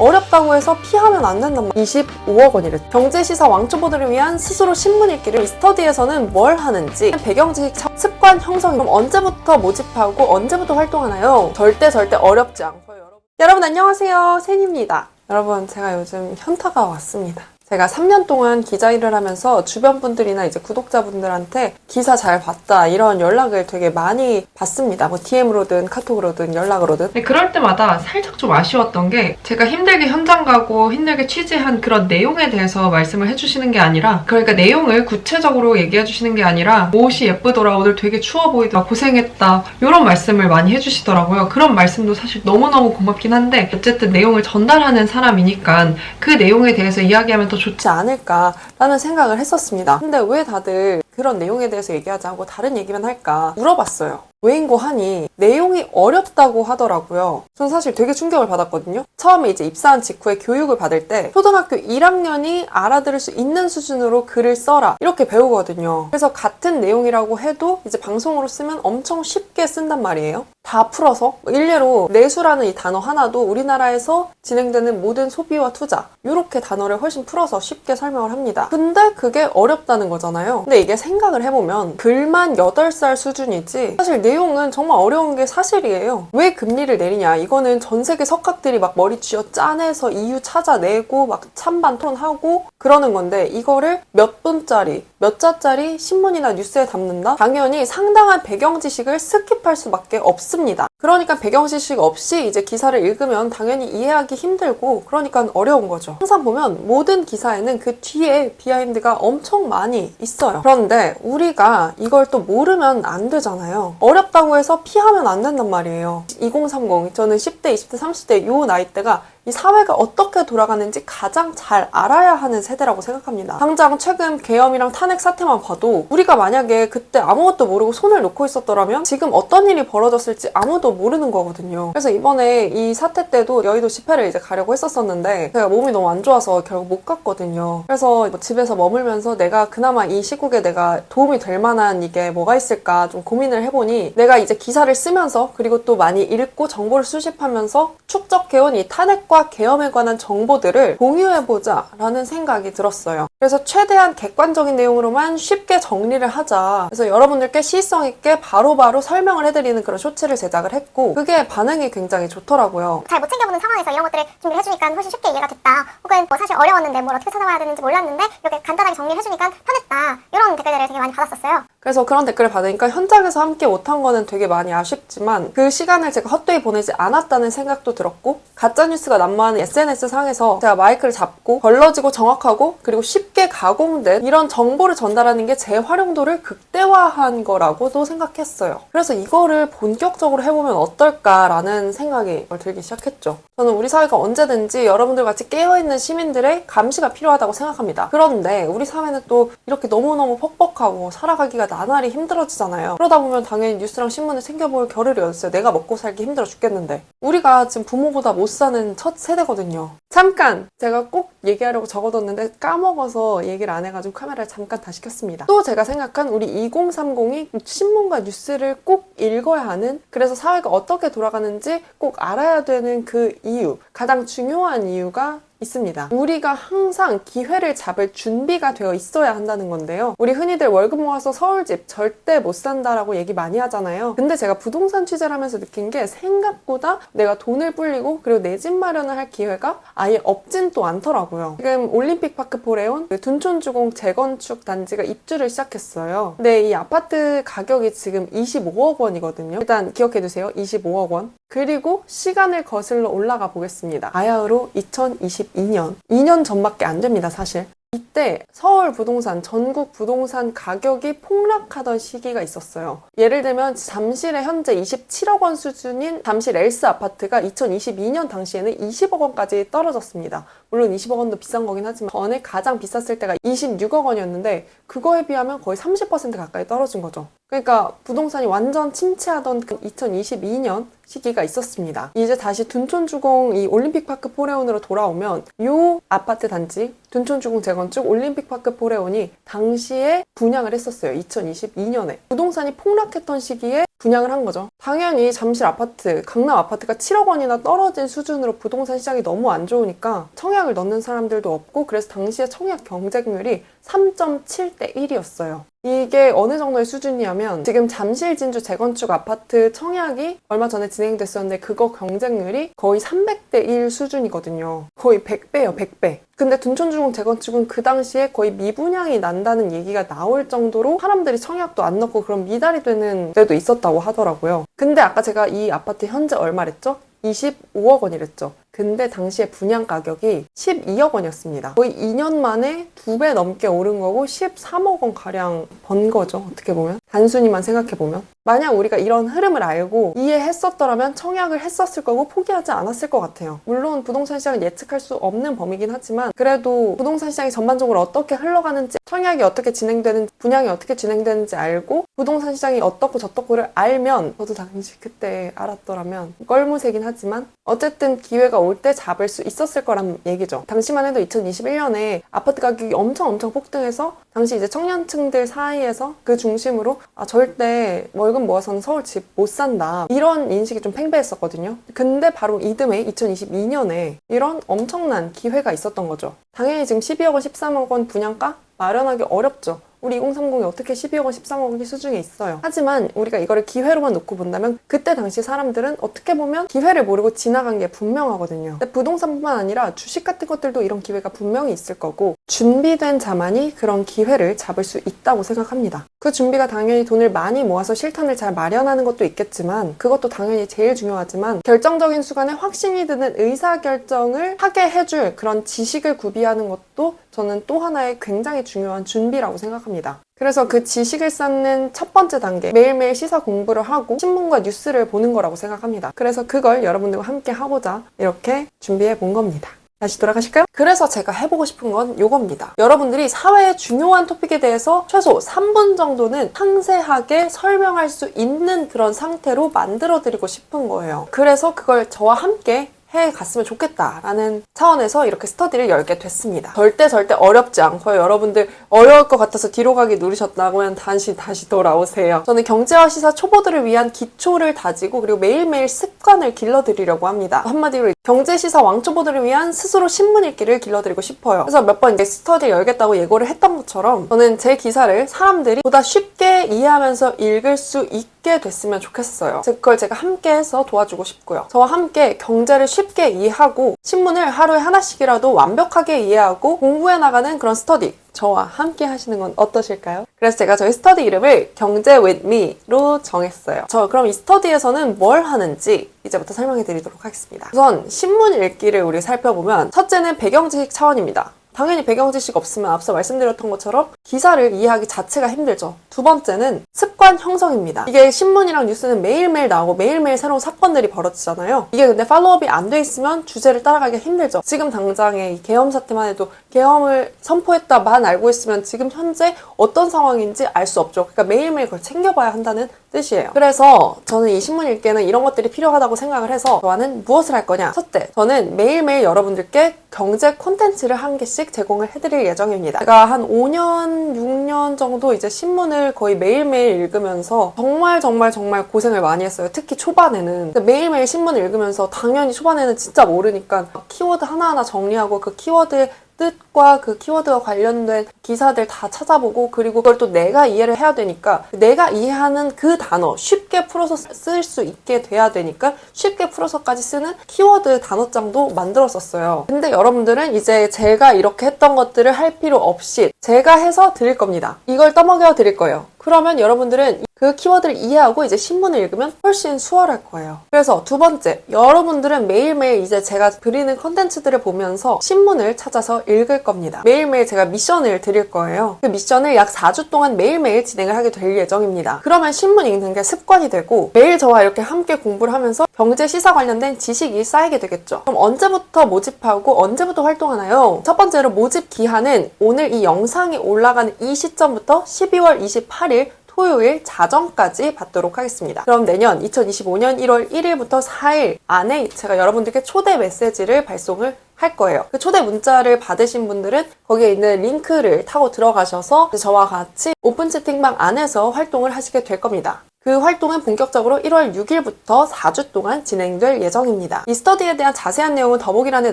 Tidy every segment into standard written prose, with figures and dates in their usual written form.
어렵다고 해서 피하면 안 된단 말이야. 25억 원이래. 경제시사 왕초보들을 위한 스스로 신문 읽기를 스터디에서는 뭘 하는지, 배경지식 습관 형성이 그럼 언제부터 모집하고 언제부터 활동하나요? 절대 어렵지 않고요. 여러분 안녕하세요. 센입니다. 여러분 제가 요즘 현타가 왔습니다. 제가 3년 동안 기자 일을 하면서 주변 분들이나 이제 구독자분들한테 기사 잘 봤다 이런 연락을 되게 많이 받습니다. 뭐 DM으로든 카톡으로든 연락으로든. 그럴 때마다 살짝 좀 아쉬웠던 게 제가 힘들게 현장 가고 힘들게 취재한 그런 내용에 대해서 말씀을 해주시는 게 아니라, 그러니까 내용을 구체적으로 얘기해 주시는 게 아니라 옷이 예쁘더라, 오늘 되게 추워 보이더라, 고생했다 이런 말씀을 많이 해주시더라고요. 그런 말씀도 사실 너무너무 고맙긴 한데 어쨌든 내용을 전달하는 사람이니까 그 내용에 대해서 이야기하면 더 좋지 않을까라는 생각을 했었습니다. 근데 왜 다들 그런 내용에 대해서 얘기하지 않고 다른 얘기만 할까 물어봤어요. 왜인고 하니 내용이 어렵다고 하더라고요. 전 사실 되게 충격을 받았거든요. 처음에 이제 입사한 직후에 교육을 받을 때 초등학교 1학년이 알아들을 수 있는 수준으로 글을 써라 이렇게 배우거든요. 그래서 같은 내용이라고 해도 이제 방송으로 쓰면 엄청 쉽게 쓴단 말이에요. 다 풀어서 일례로 내수라는 이 단어 하나도 우리나라에서 진행되는 모든 소비와 투자 이렇게 단어를 훨씬 풀어서 쉽게 설명을 합니다. 근데 그게 어렵다는 거잖아요. 근데 이게 생각을 해보면 글만 8살 수준이지 사실 내용은 정말 어려운 게 사실이에요. 왜 금리를 내리냐, 이거는 전 세계 석학들이 막 머리 쥐어 짜내서 이유 찾아내고 막 찬반 토론하고 그러는 건데, 이거를 몇 분짜리 몇 자짜리 신문이나 뉴스에 담는다? 당연히 상당한 배경 지식을 스킵할 수밖에 없습니다. 그러니까 배경 지식 없이 이제 기사를 읽으면 당연히 이해하기 힘들고, 그러니까 어려운 거죠. 항상 보면 모든 기사에는 그 뒤에 비하인드가 엄청 많이 있어요. 그런데 우리가 이걸 또 모르면 안 되잖아요. 어렵다고 해서 피하면 안 된단 말이에요. 2030, 저는 10대, 20대, 30대 요 나이대가 이 사회가 어떻게 돌아가는지 가장 잘 알아야 하는 세대라고 생각합니다. 당장 최근 계엄이랑 탄핵 사태만 봐도 우리가 만약에 그때 아무것도 모르고 손을 놓고 있었더라면 지금 어떤 일이 벌어졌을지 아무도 모르는 거거든요. 그래서 이번에 이 사태 때도 여의도 집회를 이제 가려고 했었었는데 제가 몸이 너무 안 좋아서 결국 못 갔거든요. 그래서 뭐 집에서 머물면서 내가 그나마 이 시국에 내가 도움이 될 만한 이게 뭐가 있을까 좀 고민을 해보니, 내가 이제 기사를 쓰면서 그리고 또 많이 읽고 정보를 수집하면서 축적해온 이 탄핵과 계엄에 관한 정보들을 공유해보자 라는 생각이 들었어요. 그래서 최대한 객관적인 내용으로만 쉽게 정리를 하자. 그래서 여러분들께 시의성 있게 바로바로 설명을 해드리는 그런 쇼츠를 제작을 했고, 그게 반응이 굉장히 좋더라고요. 잘 못 챙겨보는 상황에서 이런 것들을 준비를 해주니까 훨씬 쉽게 이해가 됐다. 혹은 뭐 사실 어려웠는데 뭘 어떻게 찾아봐야 되는지 몰랐는데 이렇게 간단하게 정리를 해주니까 편했다. 이런 댓글들을 되게 많이 받았었어요. 그래서 그런 댓글을 받으니까 현장에서 함께 못한 거는 되게 많이 아쉽지만 그 시간을 제가 헛되이 보내지 않았다는 생각도 들었고, 가짜뉴스가 난무하는 SNS 상에서 제가 마이크를 잡고 걸러지고 정확하고 그리고 쉽게 가공된 이런 정보를 전달하는 게 제 활용도를 극대화한 거라고도 생각했어요. 그래서 이거를 본격적으로 해보면 어떨까라는 생각이 들기 시작했죠. 저는 우리 사회가 언제든지 여러분들 같이 깨어있는 시민들의 감시가 필요하다고 생각합니다. 그런데 우리 사회는 또 이렇게 너무너무 퍽퍽하고 살아가기가 나날이 힘들어지잖아요. 그러다 보면 당연히 뉴스랑 신문을 챙겨볼 겨를이 어딨어요. 내가 먹고 살기 힘들어 죽겠는데. 우리가 지금 부모보다 못 사는 첫 세대거든요. 잠깐! 제가 꼭 얘기하려고 적어뒀는데 까먹어서 얘기를 안 해가지고 카메라를 잠깐 다시 켰습니다. 또 제가 생각한 우리 2030이 신문과 뉴스를 꼭 읽어야 하는, 그래서 사회가 어떻게 돌아가는지 꼭 알아야 되는 그 이유, 가장 중요한 이유가 있습니다. 우리가 항상 기회를 잡을 준비가 되어 있어야 한다는 건데요. 우리 흔히들 월급 모아서 서울집 절대 못 산다라고 얘기 많이 하잖아요. 근데 제가 부동산 취재를 하면서 느낀 게 생각보다 내가 돈을 불리고 그리고 내 집 마련을 할 기회가 아예 없진 또 않더라고요. 지금 올림픽파크 포레온 둔촌주공 재건축 단지가 입주를 시작했어요. 근데 이 아파트 가격이 지금 25억 원이거든요. 일단 기억해두세요. 25억 원. 그리고 시간을 거슬러 올라가 보겠습니다. 바야흐로 2022년. 2년 전밖에 안 됩니다, 사실. 이때 서울 부동산, 전국 부동산 가격이 폭락하던 시기가 있었어요. 예를 들면 잠실의 현재 27억 원 수준인 잠실 엘스 아파트가 2022년 당시에는 20억 원까지 떨어졌습니다. 물론 20억 원도 비싼 거긴 하지만 전에 가장 비쌌을 때가 26억 원이었는데 그거에 비하면 거의 30% 가까이 떨어진 거죠. 그러니까 부동산이 완전 침체하던 그 2022년 시기가 있었습니다. 이제 다시 둔촌주공 이 올림픽파크 포레온으로 돌아오면 이 아파트 단지 둔촌주공 재건축 올림픽파크 포레온이 당시에 분양을 했었어요. 2022년에. 부동산이 폭락했던 시기에 분양을 한 거죠. 당연히 잠실 아파트, 강남 아파트가 7억 원이나 떨어진 수준으로 부동산 시장이 너무 안 좋으니까 청약을 넣는 사람들도 없고 그래서 당시에 청약 경쟁률이 3.7대 1이었어요. 이게 어느 정도의 수준이냐면 지금 잠실 진주 재건축 아파트 청약이 얼마 전에 진행됐었는데 그거 경쟁률이 거의 300대 1 수준이거든요. 거의 100배예요, 100배. 근데 둔촌주공 재건축은 그 당시에 거의 미분양이 난다는 얘기가 나올 정도로 사람들이 청약도 안 넣고 그런 미달이 되는 데도 있었다고 하더라고요. 근데 아까 제가 이 아파트 현재 얼마랬죠? 25억 원이랬죠. 근데 당시에 분양 가격이 12억 원이었습니다. 거의 2년 만에 2배 넘게 오른 거고 13억 원 가량 번 거죠. 어떻게 보면. 단순히만 생각해보면. 만약 우리가 이런 흐름을 알고 이해했었더라면 청약을 했었을 거고 포기하지 않았을 것 같아요. 물론 부동산 시장은 예측할 수 없는 범위긴 하지만 그래도 부동산 시장이 전반적으로 어떻게 흘러가는지 청약이 어떻게 진행되는지 분양이 어떻게 진행되는지 알고 부동산 시장이 어떻고 저떻고를 알면 저도 당시 그때 알았더라면 껄무새긴 하지만 어쨌든 기회가 올 때 잡을 수 있었을 거란 얘기죠. 당시만 해도 2021년에 아파트 가격이 엄청 폭등해서 당시 이제 청년층들 사이에서 그 중심으로 절대 월급 모아서는 서울 집 못 산다 이런 인식이 좀 팽배했었거든요. 근데 바로 이듬해 2022년에 이런 엄청난 기회가 있었던 거죠. 당연히 지금 12억 원, 13억 원 분양가 마련하기 어렵죠. 우리 2030이 어떻게 12억 원, 13억 원이 수중에 있어요. 하지만 우리가 이거를 기회로만 놓고 본다면 그때 당시 사람들은 어떻게 보면 기회를 모르고 지나간 게 분명하거든요. 근데 부동산뿐만 아니라 주식 같은 것들도 이런 기회가 분명히 있을 거고 준비된 자만이 그런 기회를 잡을 수 있다고 생각합니다. 그 준비가 당연히 돈을 많이 모아서 실탄을 잘 마련하는 것도 있겠지만 그것도 당연히 제일 중요하지만 결정적인 순간에 확신이 드는 의사결정을 하게 해줄 그런 지식을 구비하는 것도 저는 또 하나의 굉장히 중요한 준비라고 생각합니다. 그래서 그 지식을 쌓는 첫 번째 단계, 매일매일 시사 공부를 하고 신문과 뉴스를 보는 거라고 생각합니다. 그래서 그걸 여러분들과 함께 하고자 이렇게 준비해 본 겁니다. 다시 돌아가실까요? 그래서 제가 해보고 싶은 건 요겁니다. 여러분들이 사회의 중요한 토픽에 대해서 최소 3분 정도는 상세하게 설명할 수 있는 그런 상태로 만들어드리고 싶은 거예요. 그래서 그걸 저와 함께 해갔으면 좋겠다라는 차원에서 이렇게 스터디를 열게 됐습니다. 절대 어렵지 않고요. 여러분들 어려울 것 같아서 뒤로 가기 누르셨다면 다시 돌아오세요. 저는 경제와 시사 초보들을 위한 기초를 다지고 그리고 매일매일 습관을 길러드리려고 합니다. 한마디로 경제 시사 왕초보들을 위한 스스로 신문 읽기를 길러드리고 싶어요. 그래서 몇 번 스터디를 열겠다고 예고를 했던 것처럼 저는 제 기사를 사람들이 보다 쉽게 이해하면서 읽을 수 있게 됐으면 좋겠어요. 그걸 제가 함께 해서 도와주고 싶고요. 저와 함께 경제를 쉽게 이해하고 신문을 하루에 하나씩이라도 완벽하게 이해하고 공부해 나가는 그런 스터디 저와 함께 하시는 건 어떠실까요? 그래서 제가 저희 스터디 이름을 경제 with me로 정했어요. 그럼 이 스터디에서는 뭘 하는지 이제부터 설명해 드리도록 하겠습니다. 우선 신문 읽기를 우리 살펴보면 첫째는 배경지식 차원입니다. 당연히 배경지식 없으면 앞서 말씀드렸던 것처럼 기사를 이해하기 자체가 힘들죠. 두 번째는 습관 형성입니다. 이게 신문이랑 뉴스는 매일매일 나오고 매일매일 새로운 사건들이 벌어지잖아요. 이게 근데 팔로우업이 안 돼 있으면 주제를 따라가기가 힘들죠. 지금 당장에 이 계엄 사태만 해도 계엄을 선포했다만 알고 있으면 지금 현재 어떤 상황인지 알 수 없죠. 그러니까 매일매일 그걸 챙겨봐야 한다는 뜻이에요. 그래서 저는 이 신문 읽기에는 이런 것들이 필요하다고 생각을 해서 저와는 무엇을 할 거냐? 첫째, 저는 매일매일 여러분들께 경제 콘텐츠를 한 개씩 제공을 해드릴 예정입니다. 제가 한 5년, 6년 정도 이제 신문을 거의 매일매일 읽으면서 정말 고생을 많이 했어요. 특히 초반에는. 매일매일 신문을 읽으면서 당연히 초반에는 진짜 모르니까 키워드 하나하나 정리하고 그 키워드의 뜻과 그 키워드와 관련된 기사들 다 찾아보고 그리고 그걸 또 내가 이해를 해야 되니까 내가 이해하는 그 단어 쉽게 풀어서 쓸 수 있게 돼야 되니까 쉽게 풀어서까지 쓰는 키워드 단어장도 만들었었어요. 근데 여러분들은 이제 제가 이렇게 했던 것들을 할 필요 없이 제가 해서 드릴 겁니다. 이걸 떠먹여 드릴 거예요. 그러면 여러분들은 그 키워드를 이해하고 이제 신문을 읽으면 훨씬 수월할 거예요. 그래서 두 번째, 여러분들은 매일매일 이제 제가 드리는 컨텐츠들을 보면서 신문을 찾아서 읽을 겁니다. 매일매일 제가 미션을 드릴 거예요. 그 미션을 약 4주 동안 매일매일 진행을 하게 될 예정입니다. 그러면 신문 읽는 게 습관이 되고 매일 저와 이렇게 함께 공부를 하면서 경제 시사 관련된 지식이 쌓이게 되겠죠. 그럼 언제부터 모집하고 언제부터 활동하나요? 첫 번째로 모집 기한은 오늘 이 영상이 올라가는 이 시점부터 12월 28일 토요일 자정까지 받도록 하겠습니다. 그럼 내년 2025년 1월 1일부터 4일 안에 제가 여러분들께 초대 메시지를 발송을 할 거예요. 그 초대 문자를 받으신 분들은 거기에 있는 링크를 타고 들어가셔서 저와 같이 오픈 채팅방 안에서 활동을 하시게 될 겁니다. 그 활동은 본격적으로 1월 6일부터 4주 동안 진행될 예정입니다. 이 스터디에 대한 자세한 내용은 더보기란에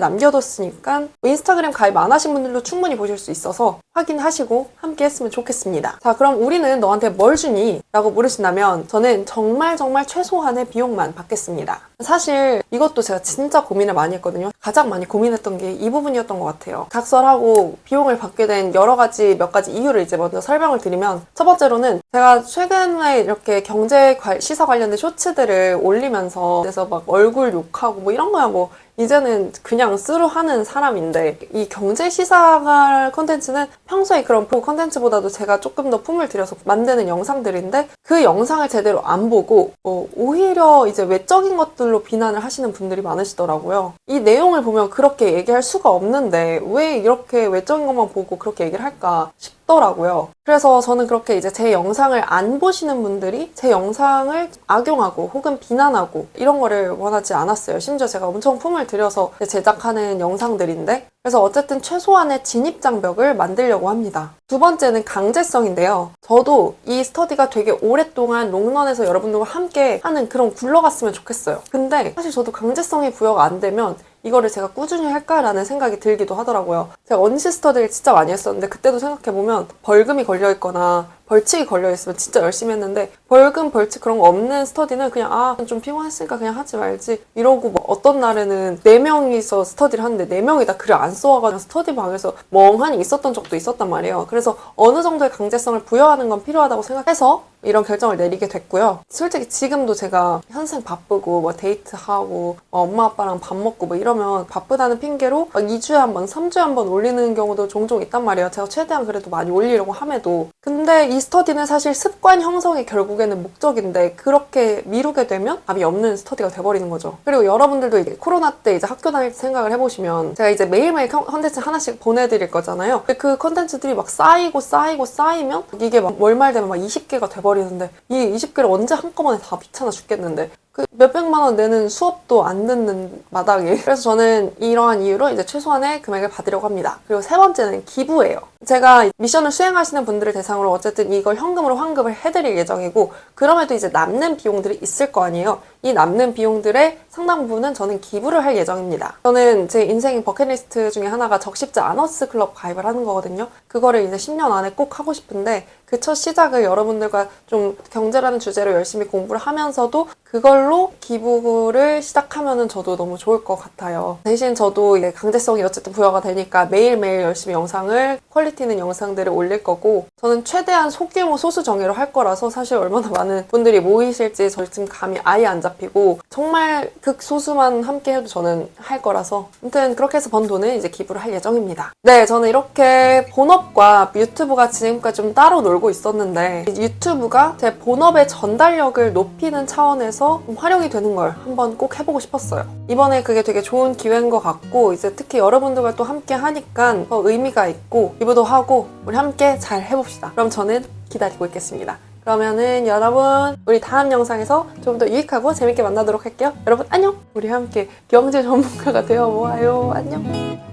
남겨뒀으니까 인스타그램 가입 안 하신 분들도 충분히 보실 수 있어서 확인하시고 함께 했으면 좋겠습니다. 자, 그럼 우리는 너한테 뭘 주니? 라고 물으신다면 저는 정말 최소한의 비용만 받겠습니다. 사실 이것도 제가 진짜 고민을 많이 했거든요. 가장 많이 고민했던 게 이 부분이었던 것 같아요. 각설하고 비용을 받게 된 몇 가지 이유를 이제 먼저 설명을 드리면, 첫 번째로는 제가 최근에 이렇게 경제 시사 관련된 쇼츠들을 올리면서 그래서 막 얼굴 욕하고 뭐 이런 거야 뭐 이제는 그냥 쓰루 하는 사람인데, 이 경제 시사가 컨텐츠는 평소에 그런 컨텐츠보다도 제가 조금 더 품을 들여서 만드는 영상들인데, 그 영상을 제대로 안 보고 오히려 이제 외적인 것들로 비난을 하시는 분들이 많으시더라고요. 이 내용을 보면 그렇게 얘기할 수가 없는데 왜 이렇게 외적인 것만 보고 그렇게 얘기를 할까 싶더라고요. 그래서 저는 그렇게 이제 제 영상을 안 보시는 분들이 제 영상을 악용하고 혹은 비난하고 이런 거를 원하지 않았어요. 심지어 제가 엄청 품을 들여서 제작하는 영상들인데, 그래서 어쨌든 최소한의 진입장벽을 만들려고 합니다. 두 번째는 강제성인데요. 저도 이 스터디가 되게 오랫동안 롱런에서 여러분들과 함께 하는 그런 굴러갔으면 좋겠어요. 근데 사실 저도 강제성이 부여가 안 되면 이거를 제가 꾸준히 할까라는 생각이 들기도 하더라고요. 제가 언시 스터디를 진짜 많이 했었는데 그때도 생각해보면 벌금이 걸려있거나 벌칙이 걸려있으면 진짜 열심히 했는데, 벌금, 벌칙 그런 거 없는 스터디는 그냥 좀 피곤했으니까 그냥 하지 말지 이러고, 뭐 어떤 날에는 4명이서 스터디를 하는데 4명이 다 글을 안 써와가지고 스터디 방에서 멍하니 있었던 적도 있었단 말이에요. 그래서 어느 정도의 강제성을 부여하는 건 필요하다고 생각해서 이런 결정을 내리게 됐고요. 솔직히 지금도 제가 현생 바쁘고 뭐 데이트하고 엄마 아빠랑 밥 먹고 뭐 이러면 바쁘다는 핑계로 2주에 한 번, 3주에 한 번 올리는 경우도 종종 있단 말이에요. 제가 최대한 그래도 많이 올리려고 함에도. 근데 이 스터디는 사실 습관 형성이 결국에는 목적인데, 그렇게 미루게 되면 답이 없는 스터디가 돼버리는 거죠. 그리고 여러분들도 이제 코로나 때 이제 학교 다닐 때 생각을 해보시면, 제가 이제 매일매일 컨텐츠 하나씩 보내드릴 거잖아요. 그 컨텐츠들이 막 쌓이면 이게 막 월말 되면 막 20개가 돼버리는데, 이 20개를 언제 한꺼번에 다 귀찮아 죽겠는데, 그 몇백만 원 내는 수업도 안 듣는 마당에. 그래서 저는 이러한 이유로 이제 최소한의 금액을 받으려고 합니다. 그리고 세 번째는 기부예요. 제가 미션을 수행하시는 분들을 대상으로 어쨌든 이걸 현금으로 환급을 해드릴 예정이고, 그럼에도 이제 남는 비용들이 있을 거 아니에요. 이 남는 비용들의 상당 부분은 저는 기부를 할 예정입니다. 저는 제 인생 버킷리스트 중에 하나가 적십자 아너스 클럽 가입을 하는 거거든요. 그거를 이제 10년 안에 꼭 하고 싶은데, 그 첫 시작을 여러분들과 좀 경제라는 주제로 열심히 공부를 하면서도 그걸로 기부를 시작하면은 저도 너무 좋을 것 같아요. 대신 저도 이제 강제성이 어쨌든 부여가 되니까 매일매일 열심히 영상을, 퀄리티 있는 영상들을 올릴 거고, 저는 최대한 소규모 소수 정예로 할 거라서 사실 얼마나 많은 분들이 모이실지 저 지금 감이 아예 안 잡히고, 정말 극소수만 함께 해도 저는 할 거라서, 아무튼 그렇게 해서 번 돈은 이제 기부를 할 예정입니다. 네, 저는 이렇게 본업과 유튜브가 지금까지 좀 따로 놀고 있었는데, 유튜브가 제 본업의 전달력을 높이는 차원에서 좀 활용이 되는 걸 한번 꼭 해보고 싶었어요. 이번에 그게 되게 좋은 기회인 것 같고, 이제 특히 여러분들과 또 함께 하니까 더 의미가 있고 기부도 하고 우리 함께 잘 해봅시다. 그럼 저는 기다리고 있겠습니다. 그러면은 여러분, 우리 다음 영상에서 좀 더 유익하고 재밌게 만나도록 할게요. 여러분 안녕! 우리 함께 경제 전문가가 되어보아요. 안녕!